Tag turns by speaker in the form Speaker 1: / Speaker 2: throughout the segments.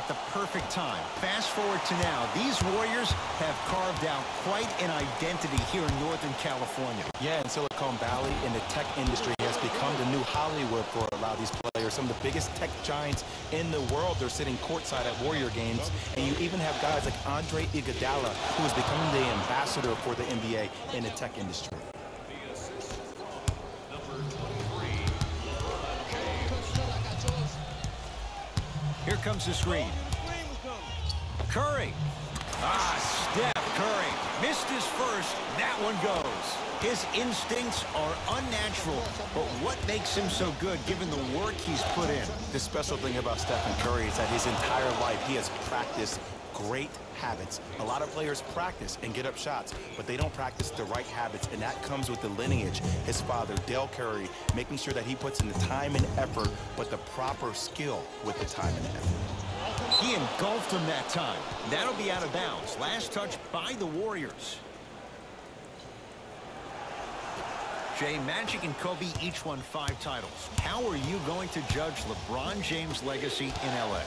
Speaker 1: at the perfect time. Fast forward to now, these Warriors have carved out quite an identity here in Northern California.
Speaker 2: Yeah, in Silicon Valley, in the tech industry, has become the new Hollywood for a lot of these players. Some of the biggest tech giants in the world are sitting courtside at Warrior games. And you even have guys like Andre Iguodala, who is becoming the ambassador for the NBA in the tech industry.
Speaker 1: Here comes the screen. Curry. Steph Curry. Missed his first. That one goes. His instincts are unnatural, but what makes him so good given the work he's put in?
Speaker 2: The special thing about Stephen Curry is that his entire life he has practiced great habits. A lot of players practice and get up shots, but they don't practice the right habits, and that comes with the lineage. His father, Dell Curry, making sure that he puts in the time and effort, but the proper skill with the time and effort.
Speaker 1: He engulfed him that time. That'll be out of bounds. Last touch by the Warriors. Jay, Magic and Kobe each won 5 titles. How are you going to judge LeBron James' legacy in L.A.?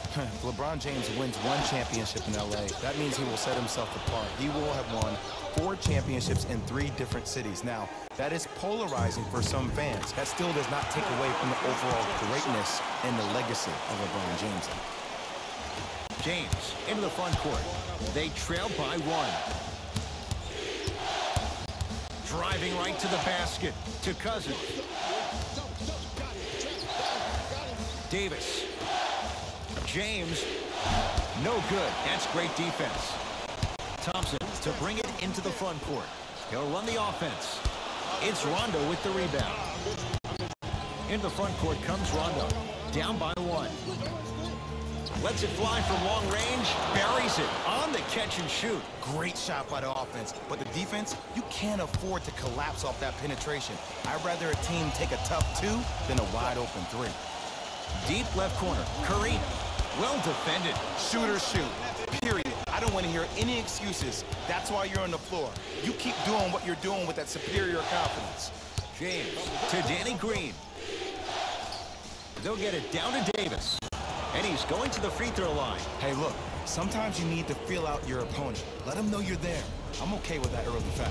Speaker 2: LeBron James wins 1 championship in L.A. That means he will set himself apart. He will have won 4 championships in 3 different cities. Now, that is polarizing for some fans. That still does not take away from the overall greatness and the legacy of LeBron James.
Speaker 1: James into the front court. They trail by 1. Driving right to the basket, to Cousins. Davis. James. No good. That's great defense. Thompson to bring it into the front court. He'll run the offense. It's Rondo with the rebound. Into the front court comes Rondo. Down by 1. Lets it fly from long range, buries it on the catch and shoot.
Speaker 2: Great shot by the offense, but the defense, you can't afford to collapse off that penetration. I'd rather a team take a tough 2 than a wide open 3.
Speaker 1: Deep left corner, Curry, well defended.
Speaker 2: Shoot or shoot, period. I don't want to hear any excuses. That's why you're on the floor. You keep doing what you're doing with that superior confidence.
Speaker 1: James to Danny Green. They'll get it down to Davis. And he's going to the free throw line.
Speaker 2: Hey, look, sometimes you need to feel out your opponent. Let them know you're there. I'm okay with that early foul.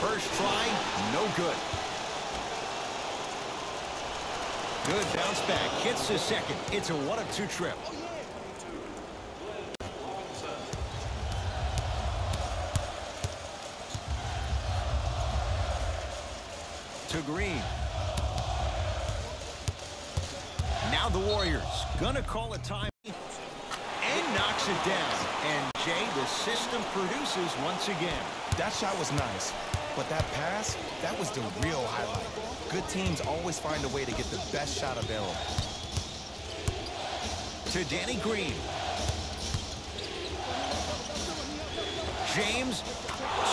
Speaker 1: First try, no good. Good bounce back, hits the second. It's a 1 of 2 trip. To Green. Now the Warriors gonna call a time and knocks it down. And Jay, the system produces once again.
Speaker 2: That shot was nice, but that pass, that was the real highlight. Good teams always find a way to get the best shot available.
Speaker 1: To Danny Green. James,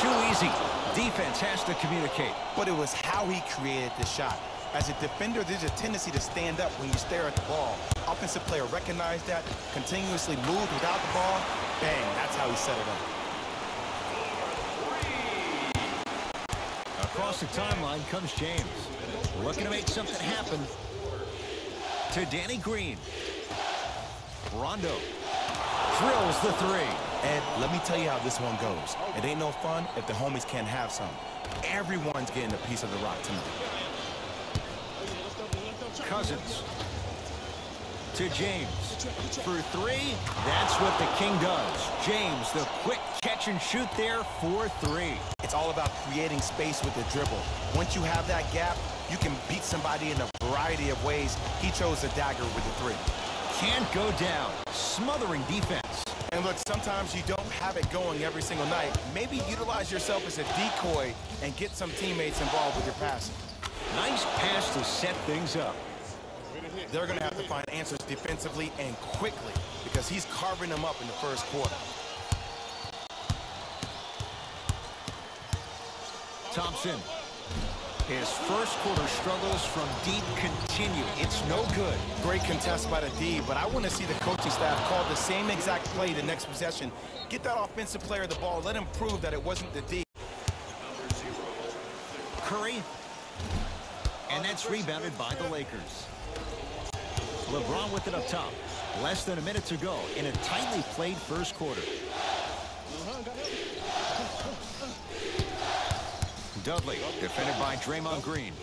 Speaker 1: too easy. Defense has to communicate.
Speaker 2: But it was how he created the shot. As a defender, there's a tendency to stand up when you stare at the ball. Offensive player recognized that, continuously moved without the ball. Bang, that's how he set it up.
Speaker 1: Across the timeline comes James. Looking to make something happen. To Danny Green. Rondo drills the 3.
Speaker 2: And let me tell you how this one goes. It ain't no fun if the homies can't have some. Everyone's getting a piece of the rock tonight.
Speaker 1: Cousins to James for 3. That's what the King does. James, the quick catch and shoot there for 3.
Speaker 2: It's all about creating space with the dribble. Once you have that gap, you can beat somebody in a variety of ways. He chose the dagger with the 3.
Speaker 1: Can't go down. Smothering defense.
Speaker 2: And look, sometimes you don't have it going every single night. Maybe utilize yourself as a decoy and get some teammates involved with your passing.
Speaker 1: Nice pass to set things up.
Speaker 2: They're going to have to find answers defensively and quickly because he's carving them up in the first quarter.
Speaker 1: Thompson. His first quarter struggles from deep continue. It's no good.
Speaker 2: Great contest by the D, but I want to see the coaching staff call the same exact play the next possession. Get that offensive player the ball. Let him prove that it wasn't the D.
Speaker 1: Curry. And that's rebounded by the Lakers. LeBron with it up top. Less than a minute to go in a tightly played first quarter. Dudley, defended by Draymond Green.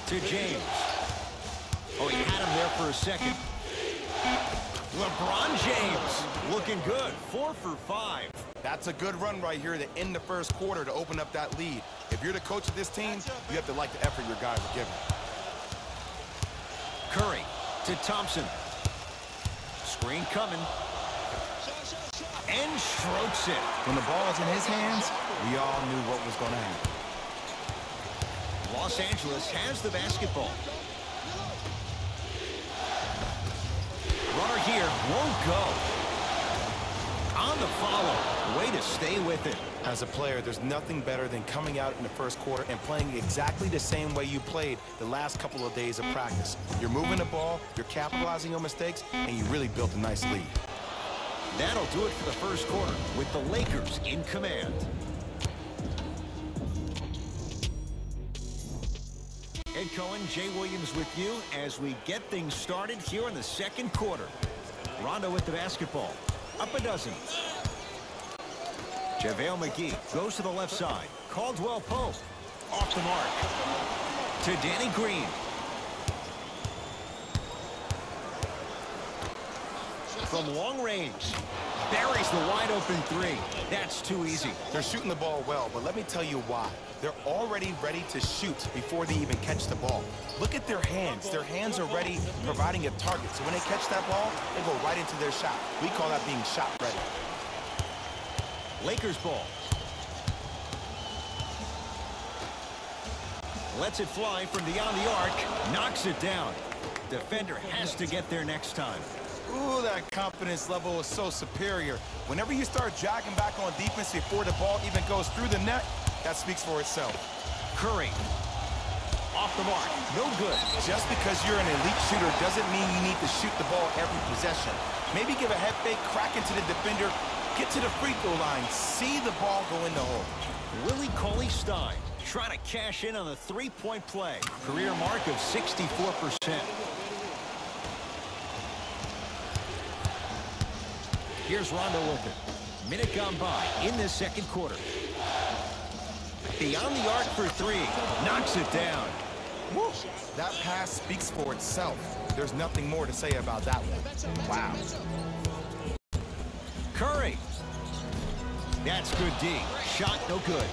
Speaker 1: To James. Oh, he had him there for a second. LeBron James looking good. 4 for 5.
Speaker 2: That's a good run right here to end the first quarter to open up that lead. If you're the coach of this team, you have to like the effort your guys are giving.
Speaker 1: Curry to Thompson. Screen coming. And strokes it.
Speaker 2: When the ball was in his hands, we all knew what was going to happen.
Speaker 1: Los Angeles has the basketball. Runner here won't go. On the follow. Way to stay with it.
Speaker 2: As a player, there's nothing better than coming out in the first quarter and playing exactly the same way you played the last couple of days of practice. You're moving the ball, you're capitalizing on mistakes, and you really built a nice lead.
Speaker 1: That'll do it for the first quarter with the Lakers in command. Ed Cohen, Jay Williams with you as we get things started here in the second quarter. Rondo with the basketball. Up a dozen. JaVale McGee goes to the left side. Caldwell Pope off the mark. To Danny Green. From long range. Buries the wide open three. That's too easy.
Speaker 2: They're shooting the ball well, but let me tell you why. They're already ready to shoot before they even catch the ball. Look at their hands. Their hands are ready, providing a target. So when they catch that ball, they go right into their shot. We call that being shot ready.
Speaker 1: Lakers ball. Lets it fly from beyond the arc. Knocks it down. Defender has to get there next time.
Speaker 2: Ooh, that confidence level is so superior. Whenever you start jogging back on defense before the ball even goes through the net, that speaks for itself.
Speaker 1: Curry. Off the mark. No good.
Speaker 2: Just because you're an elite shooter doesn't mean you need to shoot the ball every possession. Maybe give a head fake, crack into the defender, get to the free throw line, see the ball go in the hole.
Speaker 1: Willie Cauley-Stein trying to cash in on the three-point play. Career mark of 64%. Here's Rondo with it. Minute gone by in this second quarter. Beyond the arc for three. Knocks it down.
Speaker 2: Woo. That pass speaks for itself. There's nothing more to say about that one. Wow.
Speaker 1: Curry. That's good D. Shot no good.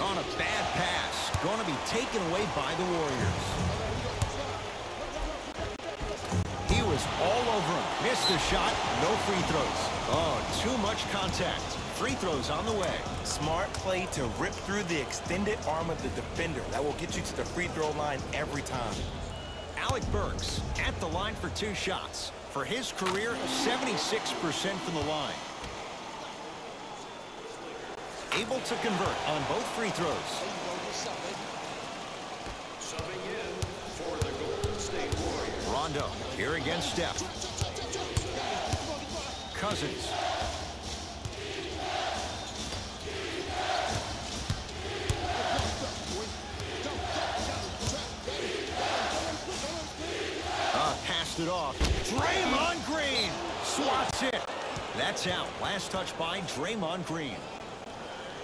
Speaker 1: On a bad pass. Going to be taken away by the Warriors. He was all over him. Missed the shot. No free throws. Oh, too much contact. Free throws on the way.
Speaker 2: Smart play to rip through the extended arm of the defender. That will get you to the free throw line every time.
Speaker 1: Alec Burks at the line for 2 shots. For his career, 76% from the line. Able to convert on both free throws. Rondo here against Steph. Cousins. Passed it off. Draymond Green swats it. That's out. Last touch by Draymond Green.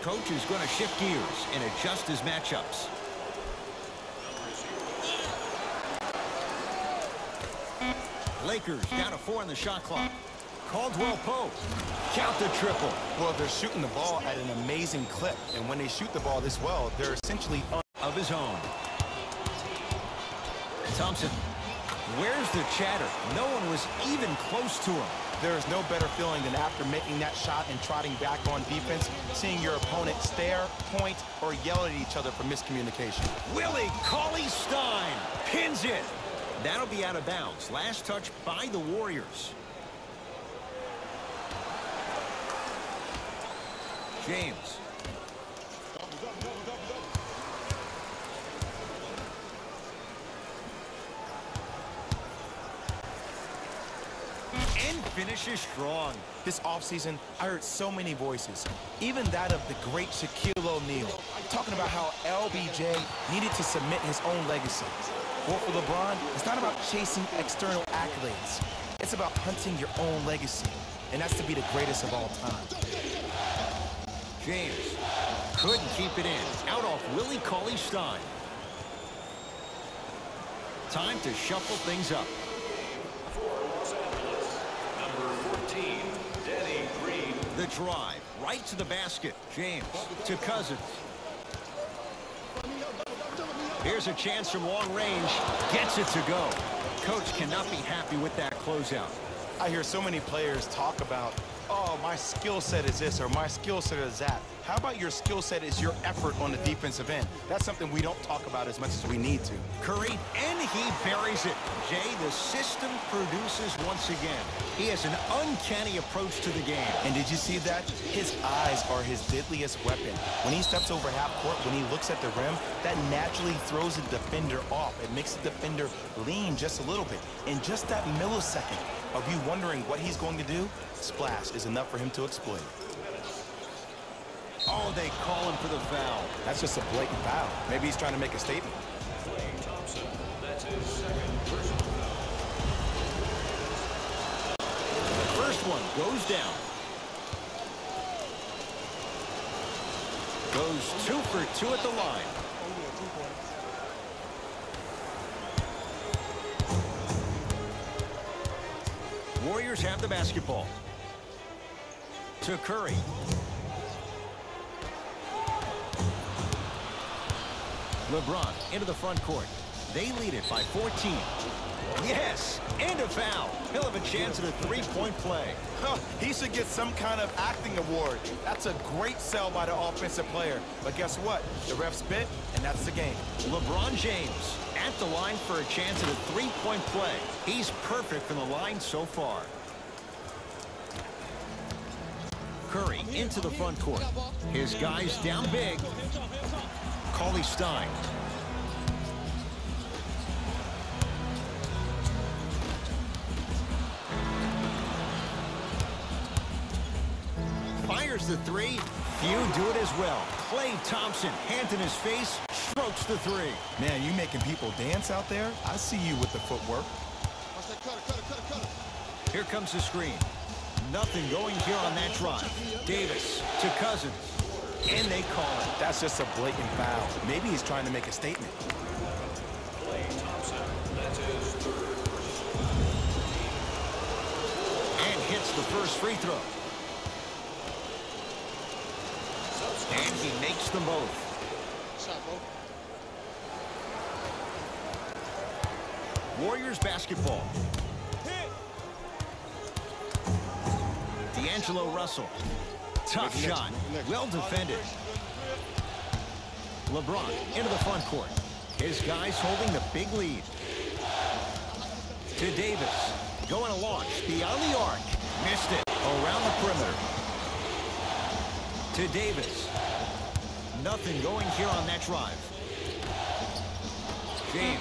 Speaker 1: Coach is going to shift gears and adjust his matchups. Lakers down to 4 on the shot clock. Caldwell Pope. Count the triple.
Speaker 2: Well, they're shooting the ball at an amazing clip. And when they shoot the ball this well, they're essentially
Speaker 1: of his own. Thompson. Where's the chatter? No one was even close to him.
Speaker 2: There is no better feeling than after making that shot and trotting back on defense, seeing your opponent stare, point, or yell at each other for miscommunication.
Speaker 1: Willie Cauley-Stein pins it. That'll be out of bounds. Last touch by the Warriors. James. And finishes strong.
Speaker 2: This offseason, I heard so many voices, even that of the great Shaquille O'Neal. talking about how LBJ needed to submit his own legacy. Well, for LeBron, it's not about chasing external accolades. It's about hunting your own legacy, and that's to be the greatest of all time.
Speaker 1: James couldn't keep it in. Out off Willie Cauley-Stein. Time to shuffle things up.
Speaker 3: Number 14, Danny Green.
Speaker 1: The drive, right to the basket. James to Cousins. Here's a chance from long range. Gets it to go. Coach cannot be happy with that closeout.
Speaker 2: I hear so many players talk about, oh, my skill set is this or my skill set is that. How about your skill set is your effort on the defensive end? That's something we don't talk about as much as we need to.
Speaker 1: Curry, and he buries it. Jay, the system produces once again. He has an uncanny approach to the game.
Speaker 2: And did you see that? His eyes are his deadliest weapon. When he steps over half court, when he looks at the rim, that naturally throws the defender off. It makes the defender lean just a little bit. In just that millisecond of you wondering what he's going to do, splash is enough for him to exploit.
Speaker 1: Oh, they call him for the foul.
Speaker 2: That's just a blatant foul. Maybe he's trying to make a statement.
Speaker 3: Klay Thompson, that's his second personal foul.
Speaker 1: The first one goes down. Goes 2 for 2 at the line. Warriors have the basketball. To Curry. LeBron into the front court. They lead it by 14. Yes, and a foul. He'll have a chance at a three-point play.
Speaker 2: He should get some kind of acting award. That's a great sell by the offensive player. But guess what? The ref spit, and that's the game.
Speaker 1: LeBron James at the line for a chance at a three-point play. He's perfect from the line so far. Curry into the front court. His guys down big. Cauley-Stein. Fires the three. Few do it as well. Klay Thompson, hand in his face, strokes the three.
Speaker 2: Man, you making people dance out there? I see you with the footwork.
Speaker 1: Here comes the screen. Nothing going here on that drive. Davis to Cousins. And they call it.
Speaker 2: That's just a blatant foul. Maybe he's trying to make a statement.
Speaker 3: Klay Thompson, that's his third personal.
Speaker 1: And hits the first free throw. And he makes them both. Warriors basketball. D'Angelo Russell. Tough shot. Well defended. LeBron into the front court. His guys holding the big lead. To Davis. Going a launch beyond the arc. Missed it. Around the perimeter. To Davis. Nothing going here on that drive. James.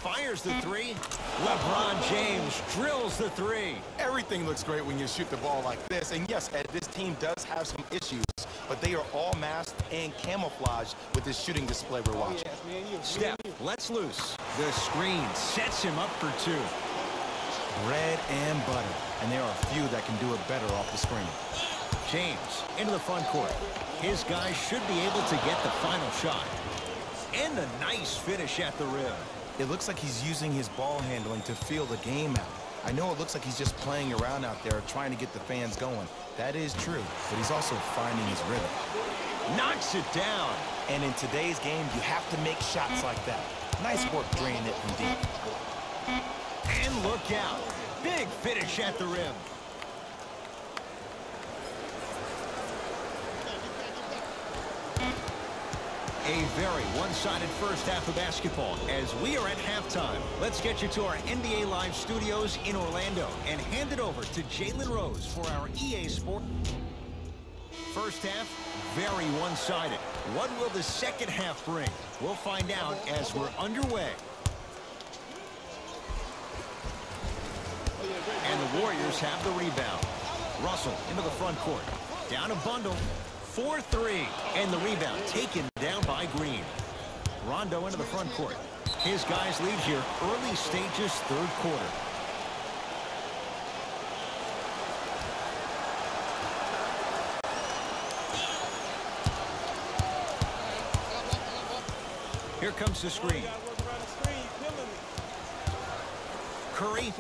Speaker 1: Fires the three. LeBron James drills the three.
Speaker 2: Everything looks great when you shoot the ball like this. And yes, Ed, this team does have some issues, but they are all masked and camouflaged with this shooting display we're watching.
Speaker 1: Steph lets loose. The screen sets him up for two.
Speaker 2: Bread and butter. And there are a few that can do it better off the screen.
Speaker 1: James into the front court. His guys should be able to get the final shot. And a nice finish at the rim.
Speaker 2: It looks like he's using his ball handling to feel the game out. I know it looks like he's just playing around out there trying to get the fans going. That is true, but he's also finding his rhythm.
Speaker 1: Knocks it down.
Speaker 2: And in today's game, you have to make shots like that. Nice work draining it from deep.
Speaker 1: And look out. Big finish at the rim. A very one-sided first half of basketball as we are at halftime. Let's get you to our NBA Live studios in Orlando and hand it over to Jalen Rose for our EA Sport. First half, very one-sided. What will the second half bring? We'll find out as we're underway. And the Warriors have the rebound. Russell into the front court. Down a bundle. 4-3. And the rebound taken down by Green. Rondo into the front court. His guys lead here. Early stages, third quarter. Here comes the screen. Curry.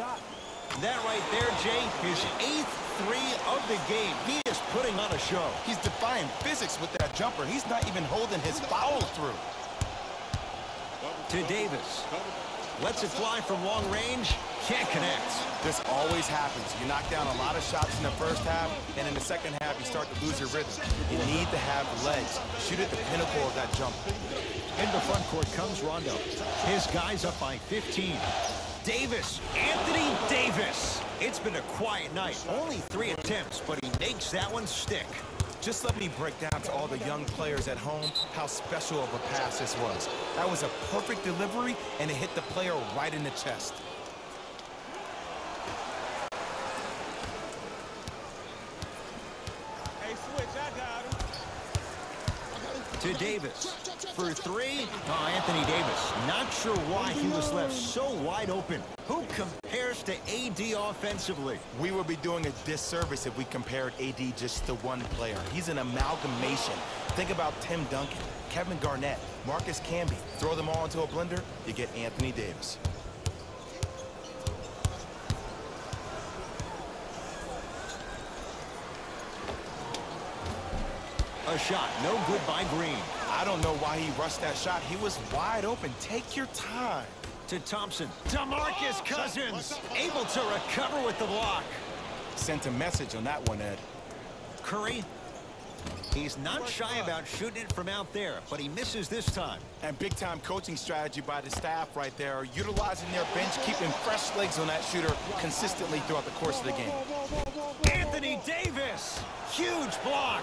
Speaker 1: That right there, Jay, his 8th three of the game. He is putting on a show.
Speaker 2: He's defying physics with that jumper. He's not even holding his foul through.
Speaker 1: To Davis. Lets it fly from long range. Can't connect.
Speaker 2: This always happens. You knock down a lot of shots in the first half, and in the second half, you start to lose your rhythm. You need to have legs. Shoot at the pinnacle of that jumper.
Speaker 1: In the front court comes Rondo. His guys up by 15. Davis, Anthony Davis. It's been a quiet night. Only 3 attempts, but he makes that one stick.
Speaker 2: Just let me break down to all the young players at home how special of a pass this was. That was a perfect delivery, and it hit the player right in the chest.
Speaker 3: Hey, switch, I got him.
Speaker 1: To Davis. For 3, Anthony Davis. Not sure why he was left so wide open. Who compares to AD offensively?
Speaker 2: We would be doing a disservice if we compared AD just to one player. He's an amalgamation. Think about Tim Duncan, Kevin Garnett, Marcus Camby. Throw them all into a blender, you get Anthony Davis.
Speaker 1: A shot, no good by Green.
Speaker 2: I don't know why he rushed that shot. He was wide open. Take your time.
Speaker 1: To Thompson. DeMarcus Cousins. Able to recover with the block.
Speaker 2: Sent a message on that one, Ed.
Speaker 1: Curry. He's not shy about shooting it from out there, but he misses this time.
Speaker 2: And big-time coaching strategy by the staff right there, utilizing their bench, keeping fresh legs on that shooter consistently throughout the course of the game.
Speaker 1: Anthony Davis. Huge block.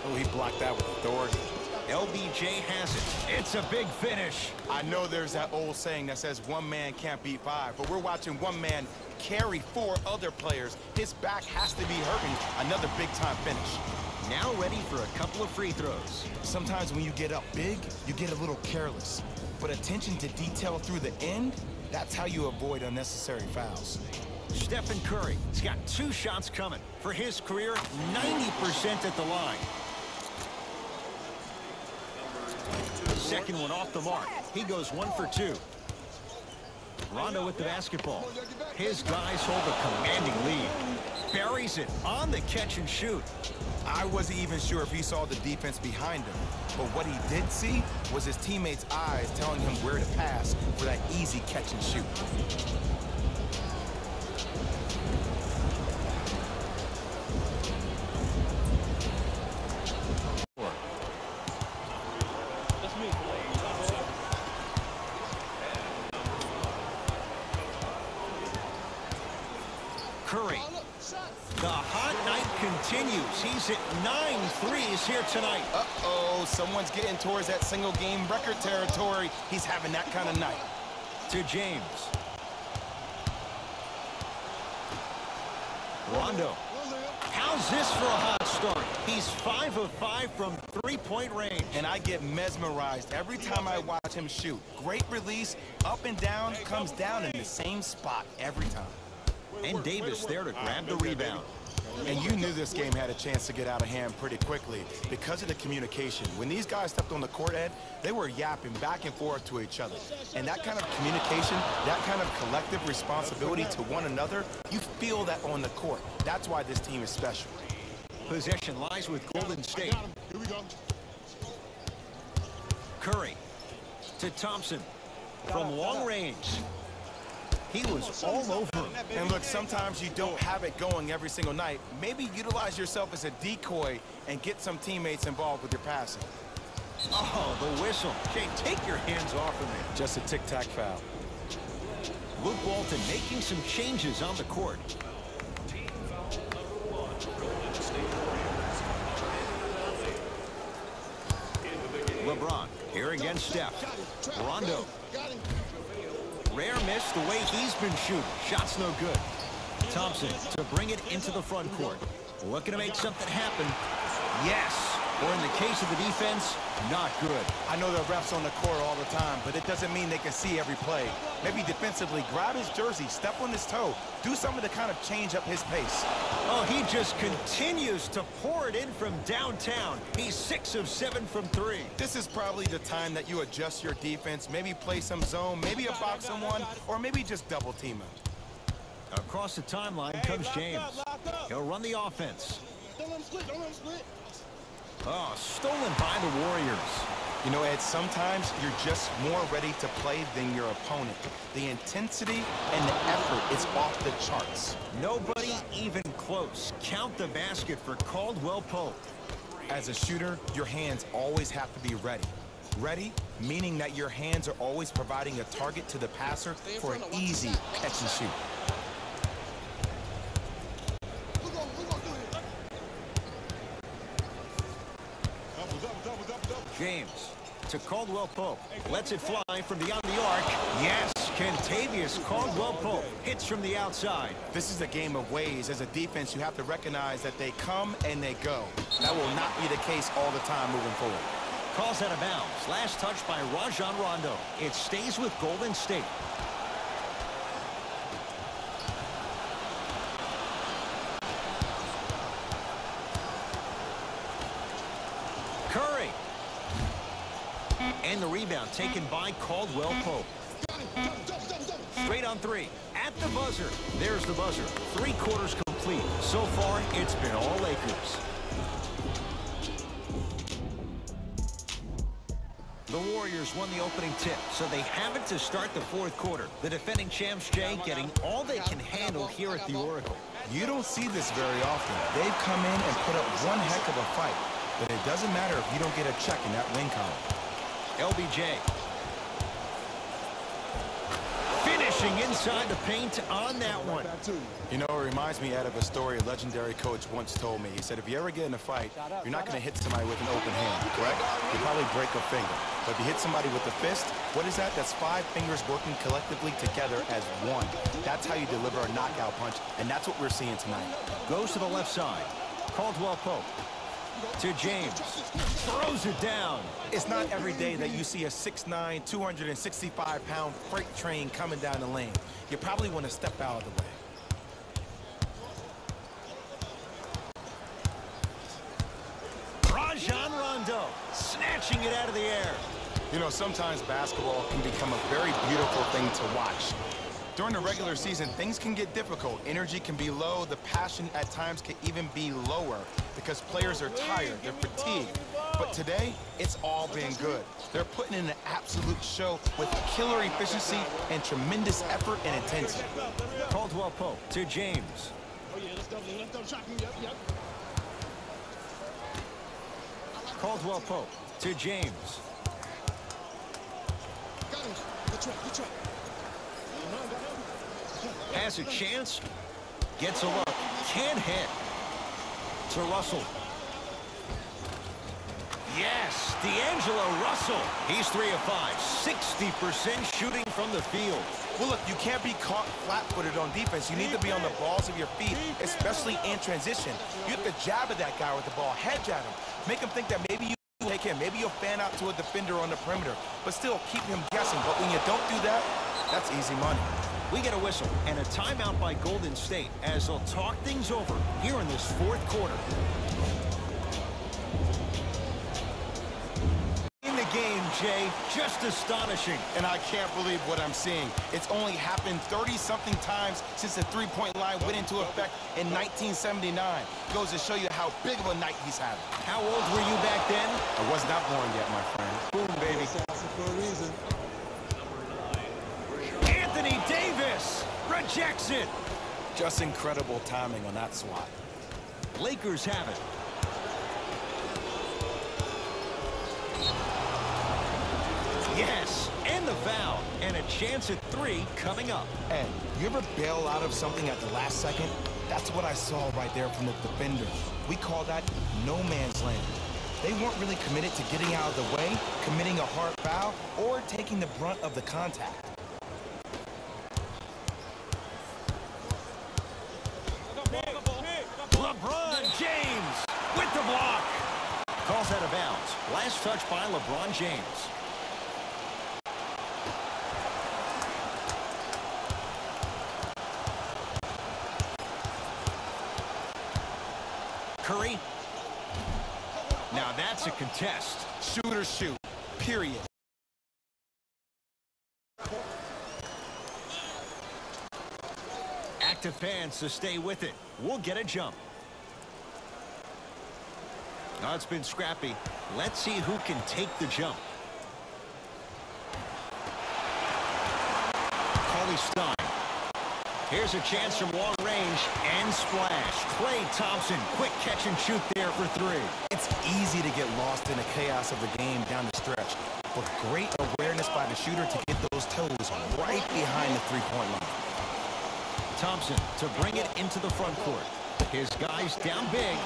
Speaker 2: Oh, he blocked that with authority.
Speaker 1: LBJ has it. It's a big finish.
Speaker 2: I know there's that old saying that says one man can't beat 5, but we're watching one man carry 4 other players. His back has to be hurting. Another big-time finish.
Speaker 1: Now ready for a couple of free throws.
Speaker 2: Sometimes when you get up big, you get a little careless. But attention to detail through the end, that's how you avoid unnecessary fouls.
Speaker 1: Stephen Curry. He's got 2 shots coming. For his career, 90% at the line. Second one off the mark. He goes 1 for 2. Rondo with the basketball. His guys hold a commanding lead. Buries it on the catch and shoot.
Speaker 2: I wasn't even sure if he saw the defense behind him. But what he did see was his teammates' eyes telling him where to pass for that easy catch and shoot.
Speaker 1: Curry. The hot night continues. He's at 9 threes here tonight.
Speaker 2: Uh-oh, someone's getting towards that single-game record territory. He's having that kind of night.
Speaker 1: To James. Rondo. How's this for a hot start? He's 5 of 5 from three-point range.
Speaker 2: And I get mesmerized every time I watch him shoot. Great release, up and down, comes down in the same spot every time.
Speaker 1: And Davis there to grab the rebound.
Speaker 2: And you knew this game had a chance to get out of hand pretty quickly because of the communication. When these guys stepped on the court, Ed, they were yapping back and forth to each other. And that kind of communication, that kind of collective responsibility to one another, you feel that on the court. That's why this team is special.
Speaker 1: Possession lies with Golden State.
Speaker 3: Here we go.
Speaker 1: Curry to Thompson from long range. He was all over him.
Speaker 2: And look, sometimes you don't have it going every single night. Maybe utilize yourself as a decoy and get some teammates involved with your passing.
Speaker 1: Oh, the whistle. Jay, take your hands off of him.
Speaker 2: Just a tic-tac foul.
Speaker 1: Luke Walton making some changes on the court. LeBron here against Steph. Rondo. Rare miss the way he's been shooting. Shot's no good. Thompson to bring it into the front court. Looking to make something happen. Yes. Or in the case of the defense, not good.
Speaker 2: I know the refs on the court all the time, but it doesn't mean they can see every play. Maybe defensively, grab his jersey, step on his toe, do something to kind of change up his pace.
Speaker 1: Oh, he just continues to pour it in from downtown. He's 6 of 7 from 3.
Speaker 2: This is probably the time that you adjust your defense, maybe play some zone, maybe a box someone, or maybe just double team him.
Speaker 1: Across the timeline comes James. He'll run the offense.
Speaker 4: Don't let him split. Don't let him split.
Speaker 1: Oh, stolen by the Warriors.
Speaker 2: You know, Ed, sometimes you're just more ready to play than your opponent. The intensity and the effort is off the charts.
Speaker 1: Nobody even close. Count the basket for Caldwell Pope.
Speaker 2: As a shooter, your hands always have to be ready. Ready, meaning that your hands are always providing a target to the passer for an easy catch and shoot.
Speaker 1: James to Caldwell Pope. Lets it fly from beyond the arc. Yes, Kentavious Caldwell Pope hits from the outside.
Speaker 2: This is a game of ways. As a defense, you have to recognize that they come and they go. That will not be the case all the time moving forward.
Speaker 1: Calls out of bounds. Last touch by Rajon Rondo. It stays with Golden State. Curry. And the rebound taken by Caldwell Pope. Straight on 3. At the buzzer. There's the buzzer. 3 quarters complete. So far, it's been all Lakers. The Warriors won the opening tip, so they have it to start the 4th quarter. The defending champs, Jay, getting all they can handle here at the Oracle.
Speaker 2: You don't see this very often. They've come in and put up one heck of a fight. But it doesn't matter if you don't get a check in that win column.
Speaker 1: LBJ. Finishing inside the paint on that one.
Speaker 2: You know, it reminds me, Ed, of a story a legendary coach once told me. He said, if you ever get in a fight, you're not going to hit somebody with an open hand, correct? You probably break a finger. But if you hit somebody with a fist, what is that? That's 5 fingers working collectively together as one. That's how you deliver a knockout punch, and that's what we're seeing tonight.
Speaker 1: Goes to the left side. Caldwell Pope. To James. Throws it down.
Speaker 2: It's not every day that you see a 6'9", 265-pound freight train coming down the lane. You probably want to step out of the way.
Speaker 1: Rajon Rondo snatching it out of the air.
Speaker 2: You know, sometimes basketball can become a very beautiful thing to watch. During the regular season, things can get difficult. Energy can be low. The passion at times can even be lower because players are tired. They're fatigued. But today, it's all been good. They're putting in an absolute show with killer efficiency and tremendous effort and intensity.
Speaker 1: Caldwell Pope to James. Caldwell Pope to James. Has a chance. Gets a look. Can't hit. To Russell. Yes, D'Angelo Russell. He's 3 of 5. 60% shooting from the field.
Speaker 2: Well, look, you can't be caught flat-footed on defense. You need to be on the balls of your feet, especially in transition. You have to jab at that guy with the ball, hedge at him. Make him think that maybe you take him. Maybe you'll fan out to a defender on the perimeter, but still keep him guessing. But when you don't do that, that's easy money.
Speaker 1: We get a whistle and a timeout by Golden State as they'll talk things over here in this 4th quarter. In the game, Jay, just astonishing.
Speaker 2: And I can't believe what I'm seeing. It's only happened 30-something times since the three-point line went into effect in 1979. Goes to show you how big of a night he's having.
Speaker 1: How old were you back then?
Speaker 2: I was not born yet, my friend.
Speaker 1: Boom, baby. Anthony Davis rejects it.
Speaker 2: Just incredible timing on that swat.
Speaker 1: Lakers have it. Yes, and the foul, and a chance at 3 coming up.
Speaker 2: Ed, you ever bail out of something at the last second? That's what I saw right there from the defender. We call that no man's land. They weren't really committed to getting out of the way, committing a hard foul, or taking the brunt of the contact.
Speaker 1: LeBron Last touch by LeBron James. Curry. Now that's a contest.
Speaker 2: Shooters shoot, period.
Speaker 1: Active fans to stay with it. We'll get a jump. Now it's been scrappy. Let's see who can take the jump. Cauley Stein. Here's a chance from long range and splash. Klay Thompson, quick catch and shoot there for three.
Speaker 2: It's easy to get lost in the chaos of the game down the stretch, but great awareness by the shooter to get those toes right behind the three-point line.
Speaker 1: Thompson to bring it into the front court. His guys down big.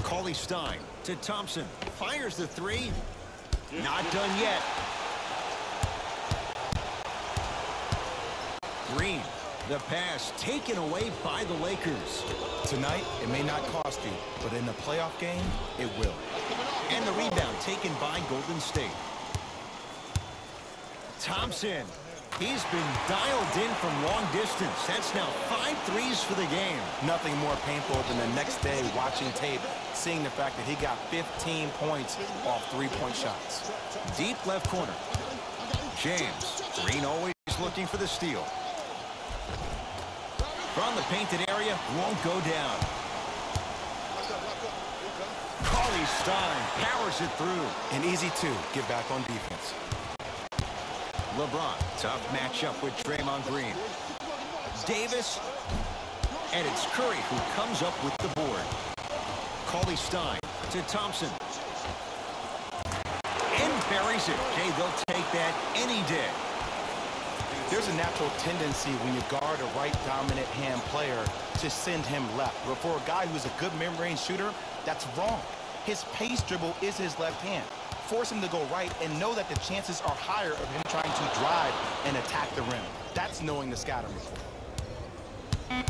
Speaker 1: Cauley Stein to Thompson. Fires the three. Not done yet. Green. The pass taken away by the Lakers.
Speaker 2: Tonight, it may not cost you, but in the playoff game, it will.
Speaker 1: And the rebound taken by Golden State. Thompson. He's been dialed in from long distance. That's now 5 threes for the game.
Speaker 2: Nothing more painful than the next day watching tape, seeing the fact that he got 15 points off three-point shots.
Speaker 1: Deep left corner. James. Green always looking for the steal. From the painted area, won't go down. Cauley Stein powers it through.
Speaker 2: An easy two, get back on defense.
Speaker 1: LeBron, tough matchup with Draymond Green. Davis, and it's Curry who comes up with the board. Cauley Stein to Thompson. And buries it. Jay, they'll take that any day.
Speaker 2: There's a natural tendency when you guard a right dominant hand player to send him left. But for a guy who's a good mid-range shooter, that's wrong. His pace dribble is his left hand. Force him to go right and know that the chances are higher of him trying to drive and attack the rim. That's knowing the scouting report.
Speaker 1: And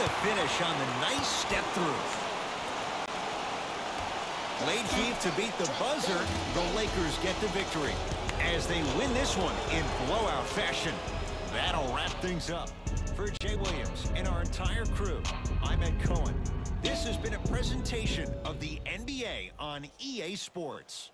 Speaker 1: the finish on the nice step through. Late heave to beat the buzzer. The Lakers get the victory as they win this one in blowout fashion. That'll wrap things up. For Jay Williams and our entire crew, I'm Ed Cohen. This has been a presentation of the NBA on EA Sports.